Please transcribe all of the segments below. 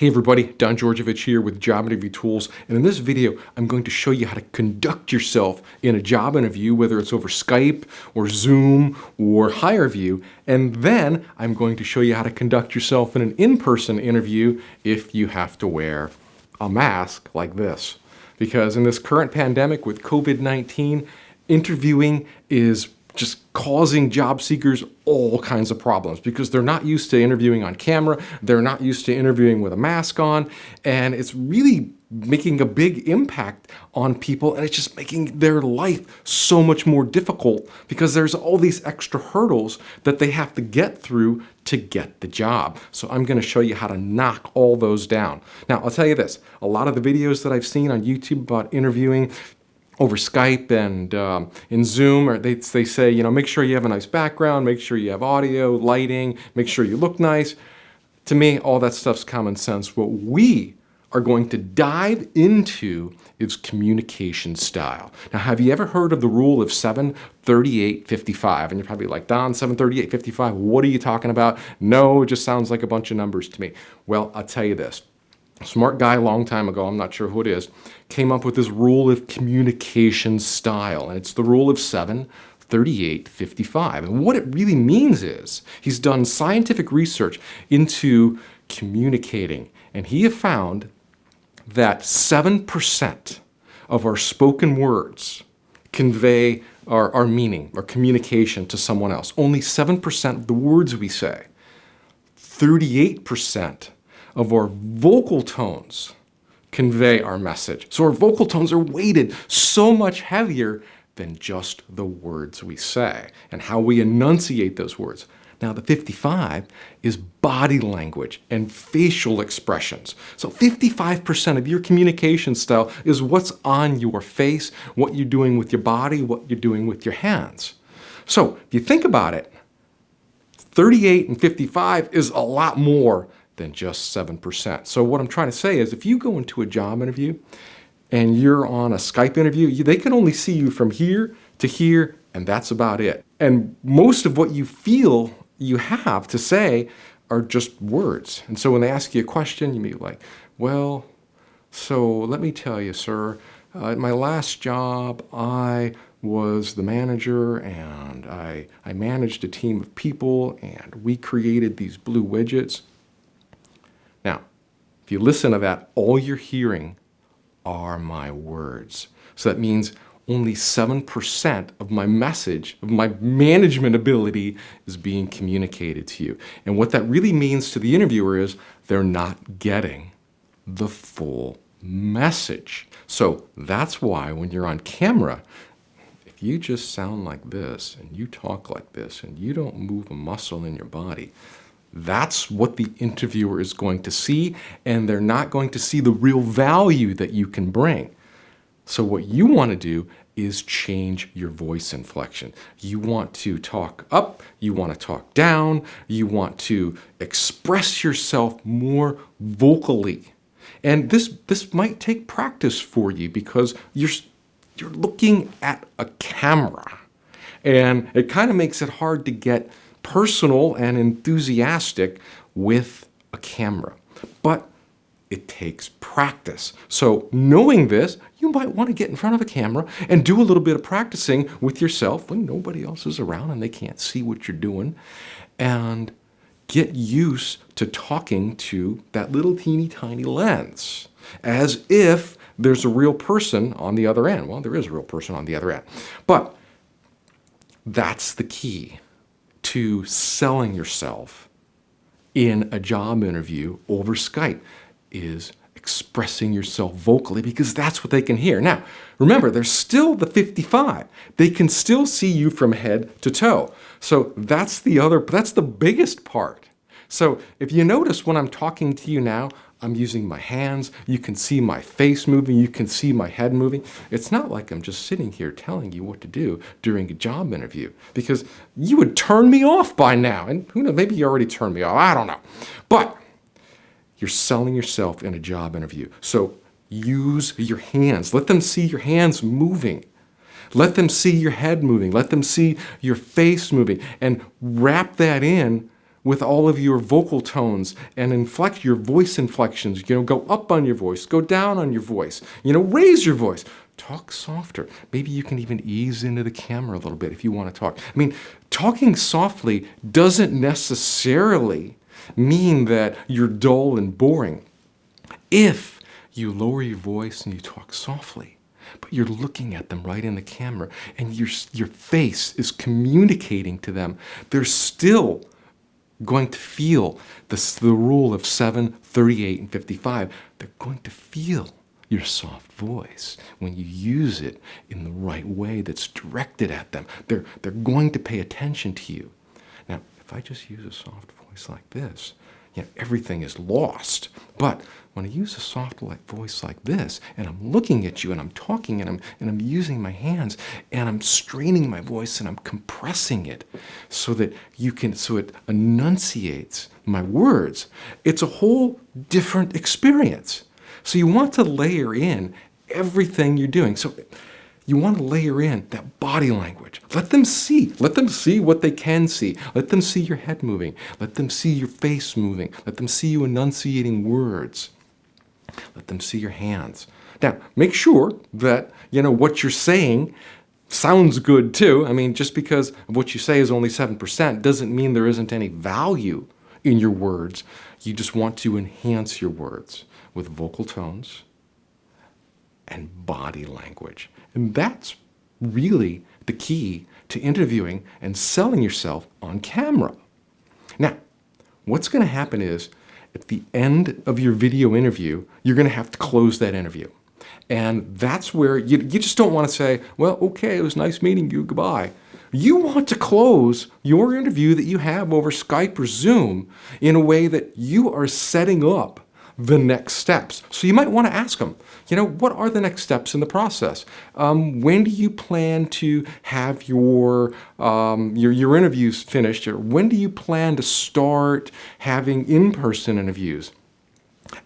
Hey everybody, Don Georgievich here with Job Interview Tools, and in this video I'm going to show you how to conduct yourself in a job interview, whether it's over Skype or Zoom or HireVue, and then I'm going to show you how to conduct yourself in an in-person interview if you have to wear a mask like this. Because in this current pandemic with COVID-19, interviewing is just causing job seekers all kinds of problems because they're not used to interviewing on camera, they're not used to interviewing with a mask on, and it's really making a big impact on people, and it's just making their life so much more difficult because there's all these extra hurdles that they have to get through to get the job. So I'm going to show you how to knock all those down. Now, I'll tell you this, a lot of the videos that I've seen on YouTube about interviewing over Skype and in Zoom, or they say, you know, make sure you have a nice background, make sure you have audio, lighting, make sure you look nice. To me, all that stuff's common sense. What we are going to dive into is communication style. Now, have you ever heard of the rule of 7, 38, 55? And you're probably like, Don, 7, 38, 55, what are you talking about? No, it just sounds like a bunch of numbers to me. Well, I'll tell you this. A smart guy a long time ago, I'm not sure who it is, came up with this rule of communication style. And it's the rule of 7, 38, 55. And what it really means is he's done scientific research into communicating. And he has found that 7% of our spoken words convey our meaning, our communication to someone else. Only 7% of the words we say. 38% of our vocal tones convey our message. So our vocal tones are weighted so much heavier than just the words we say and how we enunciate those words. Now the 55 is body language and facial expressions. So 55% of your communication style is what's on your face, what you're doing with your body, what you're doing with your hands. So if you think about it, 38 and 55 is a lot more than just 7%. So what I'm trying to say is if you go into a job interview and you're on a Skype interview, they can only see you from here to here, and that's about it. And most of what you feel you have to say are just words. And so when they ask you a question, you may be like, well, so let me tell you, sir, at my last job, I was the manager and I managed a team of people and we created these blue widgets. Now, if you listen to that, all you're hearing are my words. So that means only 7% of my message, of my management ability is being communicated to you. And what that really means to the interviewer is they're not getting the full message. So that's why when you're on camera, if you just sound like this and you talk like this and you don't move a muscle in your body, that's what the interviewer is going to see, and they're not going to see the real value that you can bring. So what you want to do is change your voice inflection. You want to talk up, you want to talk down, you want to express yourself more vocally. And this might take practice for you because you're looking at a camera, and it kind of makes it hard to get personal and enthusiastic with a camera. But it takes practice. So knowing this, you might want to get in front of a camera and do a little bit of practicing with yourself when nobody else is around and they can't see what you're doing, and get used to talking to that little teeny tiny lens as if there's a real person on the other end. Well, there is a real person on the other end. But that's the key to selling yourself in a job interview over Skype, is expressing yourself vocally, because that's what they can hear. Now, remember, there's still the 55. They can still see you from head to toe. So that's the biggest part. So if you notice when I'm talking to you now, I'm using my hands, you can see my face moving, you can see my head moving. It's not like I'm just sitting here telling you what to do during a job interview, because you would turn me off by now. And who knows, maybe you already turned me off, I don't know. But you're selling yourself in a job interview. So use your hands. Let them see your hands moving. Let them see your head moving. Let them see your face moving. And wrap that in with all of your vocal tones and inflect your voice inflections. Go up on your voice, go down on your voice, raise your voice. Talk softer. Maybe you can even ease into the camera a little bit if you want to talk. Talking softly doesn't necessarily mean that you're dull and boring. If you lower your voice and you talk softly, but you're looking at them right in the camera and your face is communicating to them, they're still going to feel the rule of 7, 38, and 55. They're going to feel your soft voice when you use it in the right way that's directed at them. They're going to pay attention to you. Now, if I just use a soft voice like this, everything is lost. But when I use a soft voice like this, and I'm looking at you, and I'm talking, and I'm using my hands, and I'm straining my voice, and I'm compressing it so it enunciates my words, it's a whole different experience. So you want to layer in everything you're doing. So you want to layer in that body language. Let them see. Let them see what they can see. Let them see your head moving. Let them see your face moving. Let them see you enunciating words. Let them see your hands. Now, make sure that, what you're saying sounds good too. Just because what you say is only 7% doesn't mean there isn't any value in your words. You just want to enhance your words with vocal tones and body language. And that's really the key to interviewing and selling yourself on camera. Now, what's going to happen is at the end of your video interview, you're going to have to close that interview. And that's where you just don't want to say, well, okay, it was nice meeting you, goodbye. You want to close your interview that you have over Skype or Zoom in a way that you are setting up the next steps. So you might want to ask them, what are the next steps in the process? When do you plan to have your interviews finished? Or when do you plan to start having in-person interviews?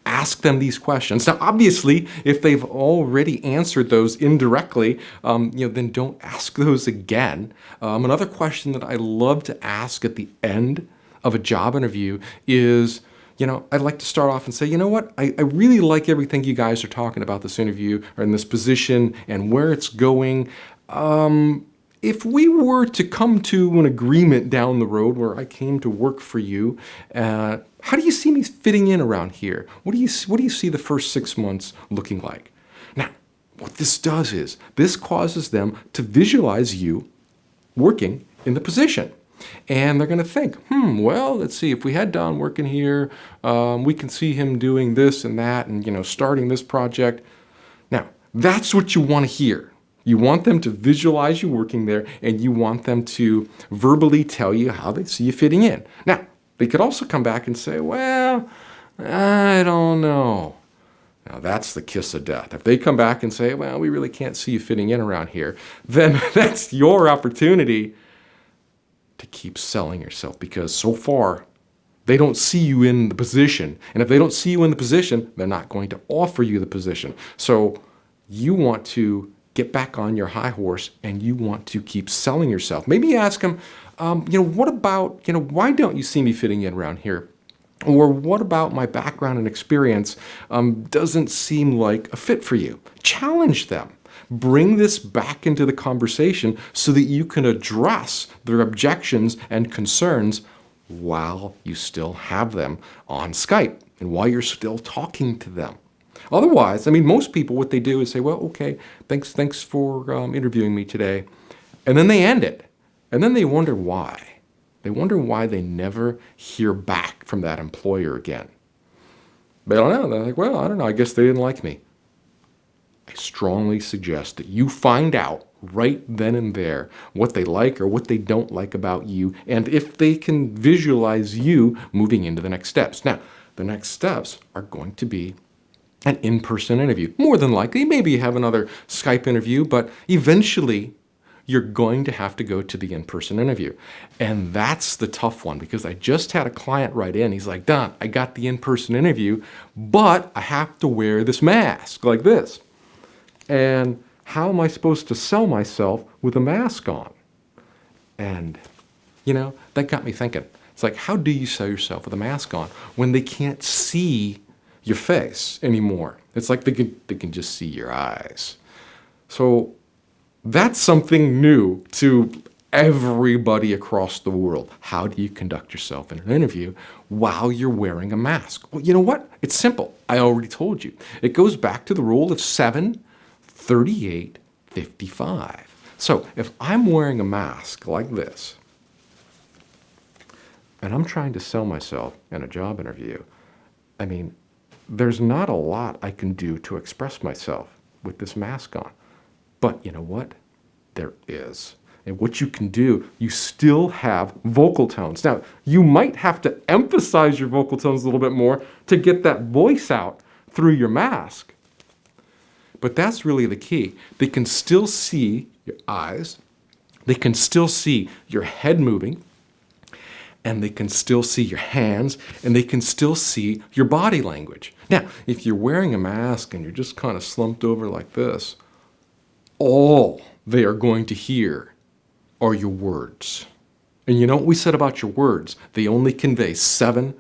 Ask them these questions. Now, obviously, if they've already answered those indirectly, then don't ask those again. Another question that I love to ask at the end of a job interview is, I'd like to start off and say, what? I really like everything you guys are talking about this interview or in this position and where it's going. If we were to come to an agreement down the road where I came to work for you, how do you see me fitting in around here? What do you see the first 6 months looking like? Now, what this does is this causes them to visualize you working in the position. And they're going to think, well, let's see, if we had Don working here, we can see him doing this and that and, starting this project. Now, that's what you want to hear. You want them to visualize you working there, and you want them to verbally tell you how they see you fitting in. Now, they could also come back and say, well, I don't know. Now, that's the kiss of death. If they come back and say, well, we really can't see you fitting in around here, then that's your opportunity to keep selling yourself, because so far they don't see you in the position. And if they don't see you in the position, they're not going to offer you the position. So you want to get back on your high horse and you want to keep selling yourself. Maybe ask them, what about, why don't you see me fitting in around here? Or what about my background and experience doesn't seem like a fit for you? Challenge them. Bring this back into the conversation so that you can address their objections and concerns while you still have them on Skype and while you're still talking to them. Otherwise, most people, what they do is say, well, okay, thanks for interviewing me today. And then they end it. And then they wonder why. They wonder why they never hear back from that employer again. They don't know. They're like, well, I don't know. I guess they didn't like me. I strongly suggest that you find out right then and there what they like or what they don't like about you, and if they can visualize you moving into the next steps. Now, the next steps are going to be an in-person interview. More than likely, maybe you have another Skype interview, but eventually you're going to have to go to the in-person interview. And that's the tough one, because I just had a client write in. He's like, Don, I got the in-person interview, but I have to wear this mask like this. And how am I supposed to sell myself with a mask on? And, that got me thinking. It's like, how do you sell yourself with a mask on when they can't see your face anymore? It's like they can just see your eyes. So that's something new to everybody across the world. How do you conduct yourself in an interview while you're wearing a mask? Well, you know what? It's simple. I already told you. It goes back to the rule of 7, 38, 55. So if I'm wearing a mask like this, and I'm trying to sell myself in a job interview, I mean, there's not a lot I can do to express myself with this mask on. But you know what? There is. And what you can do, you still have vocal tones. Now, you might have to emphasize your vocal tones a little bit more to get that voice out through your mask. But that's really the key. They can still see your eyes. They can still see your head moving. And they can still see your hands. And they can still see your body language. Now, if you're wearing a mask and you're just kind of slumped over like this, all they are going to hear are your words. And you know what we said about your words? They only convey 7%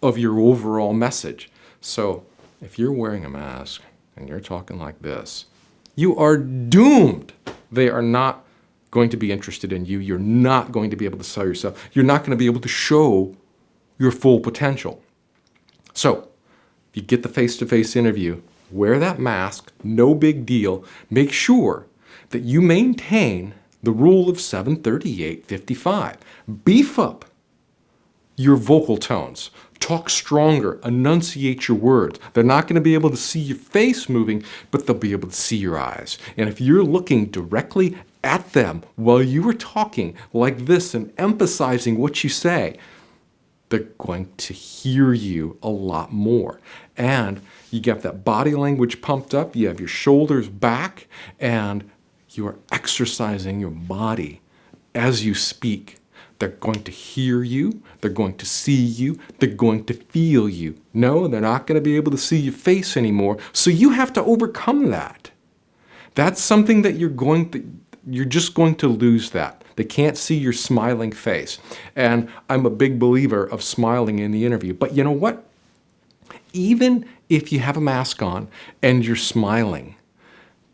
of your overall message. So if you're wearing a mask and you're talking like this, you are doomed. They are not going to be interested in you. You're not going to be able to sell yourself. You're not going to be able to show your full potential. So if you get the face-to-face interview, wear that mask, no big deal. Make sure that you maintain the rule of 738-55. Beef up your vocal tones. Talk stronger. Enunciate your words. They're not going to be able to see your face moving, but they'll be able to see your eyes. And if you're looking directly at them while you are talking like this and emphasizing what you say, they're going to hear you a lot more. And you get that body language pumped up. You have your shoulders back, and you are exercising your body as you speak. They're going to hear you. They're going to see you. They're going to feel you. No, they're not going to be able to see your face anymore. So you have to overcome that. That's something that you're just going to lose that. They can't see your smiling face. And I'm a big believer of smiling in the interview. But you know what? Even if you have a mask on and you're smiling,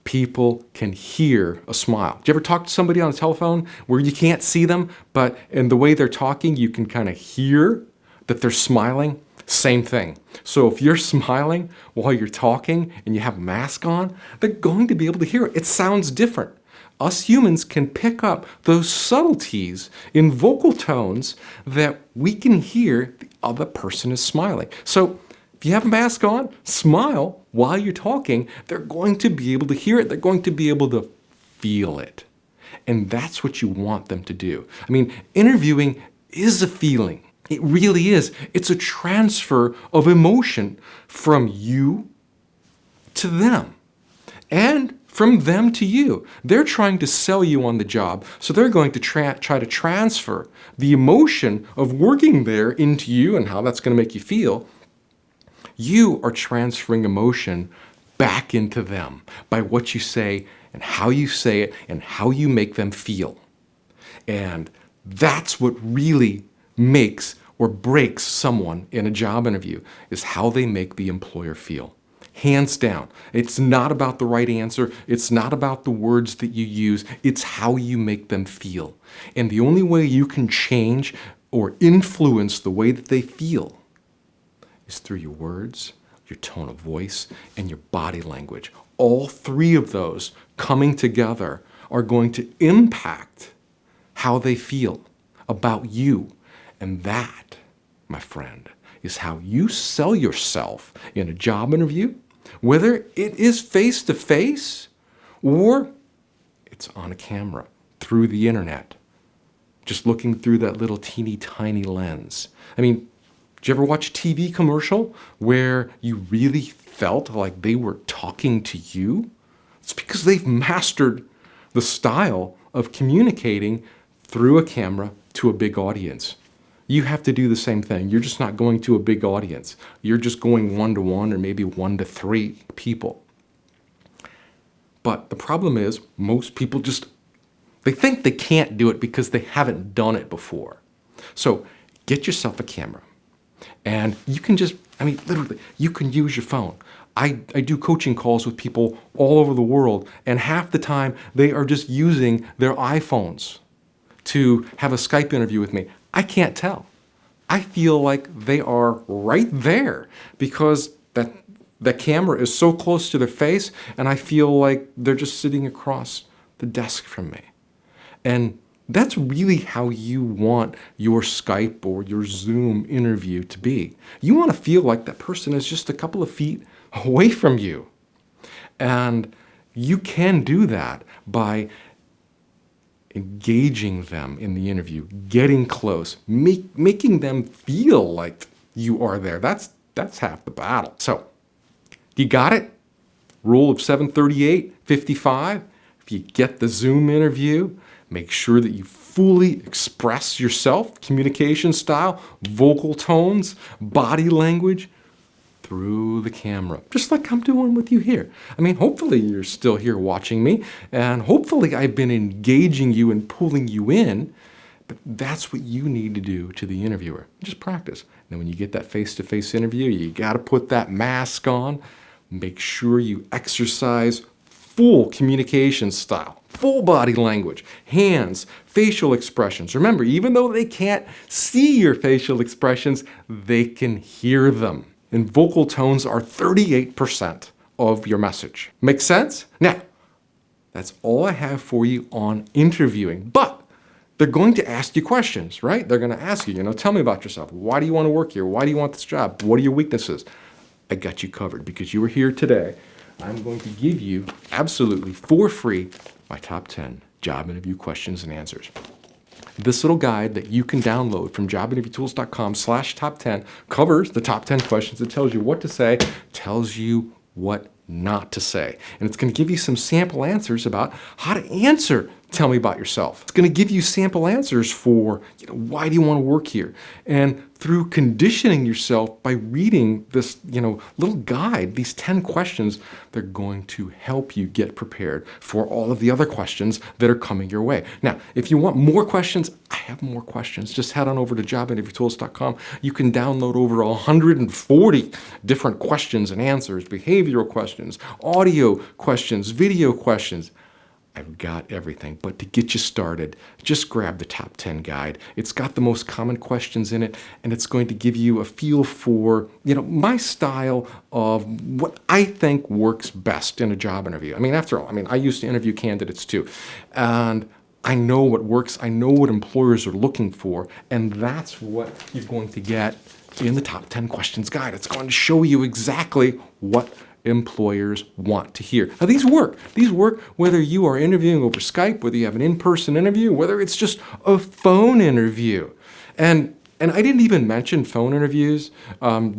people can hear a smile. Do you ever talk to somebody on a telephone where you can't see them, but in the way they're talking, you can kind of hear that they're smiling? Same thing. So if you're smiling while you're talking and you have a mask on, they're going to be able to hear it. It sounds different. Us humans can pick up those subtleties in vocal tones that we can hear the other person is smiling. So if you have a mask on, smile while you're talking. They're going to be able to hear it. They're going to be able to feel it. And that's what you want them to do. I mean, interviewing is a feeling. It really is. It's a transfer of emotion from you to them and from them to you. They're trying to sell you on the job, so they're going to try to transfer the emotion of working there into you and how that's going to make you feel. You are transferring emotion back into them by what you say and how you say it and how you make them feel. And that's what really makes or breaks someone in a job interview, is how they make the employer feel. Hands down. It's not about the right answer. It's not about the words that you use. It's how you make them feel. And the only way you can change or influence the way that they feel is through your words, your tone of voice, and your body language. All three of those coming together are going to impact how they feel about you. And that, my friend, is how you sell yourself in a job interview, whether it is face-to-face or it's on a camera through the internet, just looking through that little teeny tiny lens. I mean, did you ever watch a TV commercial where you really felt like they were talking to you? It's because they've mastered the style of communicating through a camera to a big audience. You have to do the same thing. You're just not going to a big audience. You're just going 1-to-1 or maybe 1-to-3 people. But the problem is most people they think they can't do it because they haven't done it before. So get yourself a camera. And you can just, literally, you can use your phone. I do coaching calls with people all over the world, and half the time they are just using their iPhones to have a Skype interview with me. I can't tell. I feel like they are right there because that camera is so close to their face, and I feel like they're just sitting across the desk from me. And that's really how you want your Skype or your Zoom interview to be. You want to feel like that person is just a couple of feet away from you. And you can do that by engaging them in the interview, getting close, making them feel like you are there. That's half the battle. So, you got it? Rule of 738, 55. If you get the Zoom interview, make sure that you fully express yourself, communication style, vocal tones, body language through the camera, just like I'm doing with you here. Hopefully you're still here watching me, and hopefully I've been engaging you and pulling you in, but that's what you need to do to the interviewer. Just practice. And then when you get that face-to-face interview, you got to put that mask on. Make sure you exercise full communication style, full body language, hands, facial expressions. Remember, even though they can't see your facial expressions, they can hear them. And vocal tones are 38% of your message. Make sense? Now, that's all I have for you on interviewing. But they're going to ask you questions, right? They're going to ask you, tell me about yourself. Why do you want to work here? Why do you want this job? What are your weaknesses? I got you covered because you were here today. I'm going to give you absolutely for free my top 10 job interview questions and answers. This little guide that you can download from jobinterviewtools.com/top10 covers the top 10 questions. It tells you what to say, tells you what not to say. And it's going to give you some sample answers about how to answer tell me about yourself. It's going to give you sample answers for, why do you want to work here? And through conditioning yourself by reading this, little guide, these 10 questions, they're going to help you get prepared for all of the other questions that are coming your way. Now, if you want more questions, I have more questions. Just head on over to jobinterviewtools.com. You can download over 140 different questions and answers, behavioral questions, audio questions, video questions. I've got everything, but to get you started, just grab the top 10 guide. It's got the most common questions in it, and it's going to give you a feel for, my style of what I think works best in a job interview. After all, I used to interview candidates too, and I know what works. I know what employers are looking for, and that's what you're going to get in the top 10 questions guide. It's going to show you exactly what employers want to hear. Now these work. These work whether you are interviewing over Skype, whether you have an in-person interview, whether it's just a phone interview. And I didn't even mention phone interviews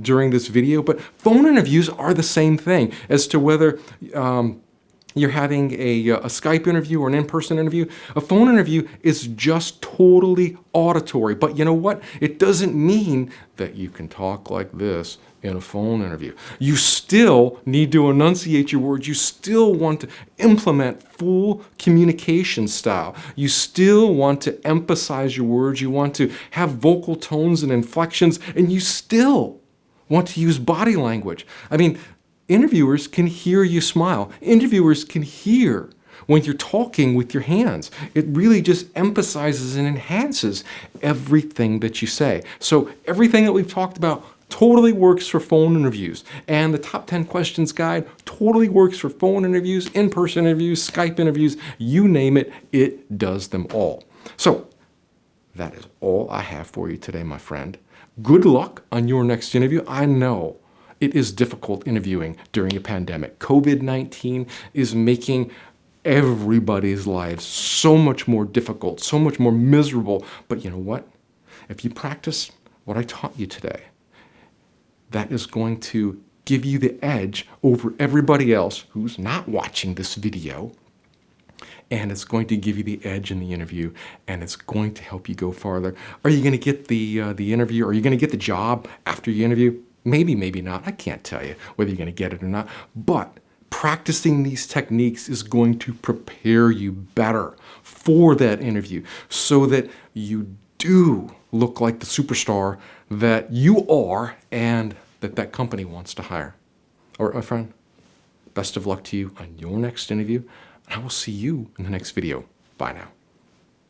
during this video, but phone interviews are the same thing as to whether you're having a Skype interview or an in-person interview. A phone interview is just totally auditory. But you know what? It doesn't mean that you can talk like this in a phone interview. You still need to enunciate your words. You still want to implement full communication style. You still want to emphasize your words. You want to have vocal tones and inflections, and you still want to use body language. Interviewers can hear you smile. Interviewers can hear when you're talking with your hands. It really just emphasizes and enhances everything that you say. So everything that we've talked about totally works for phone interviews. And the top 10 questions guide totally works for phone interviews, in-person interviews, Skype interviews, you name it, it does them all. So that is all I have for you today, my friend. Good luck on your next interview. I know it is difficult interviewing during a pandemic. COVID-19 is making everybody's lives so much more difficult, so much more miserable. But you know what? If you practice what I taught you today, that is going to give you the edge over everybody else who's not watching this video. And it's going to give you the edge in the interview, and it's going to help you go farther. Are you going to get the interview? Are you going to get the job after you interview? Maybe, maybe not. I can't tell you whether you're going to get it or not. But practicing these techniques is going to prepare you better for that interview so that you do look like the superstar that you are and that company wants to hire. All right, my friend, best of luck to you on your next interview. I will see you in the next video. Bye now.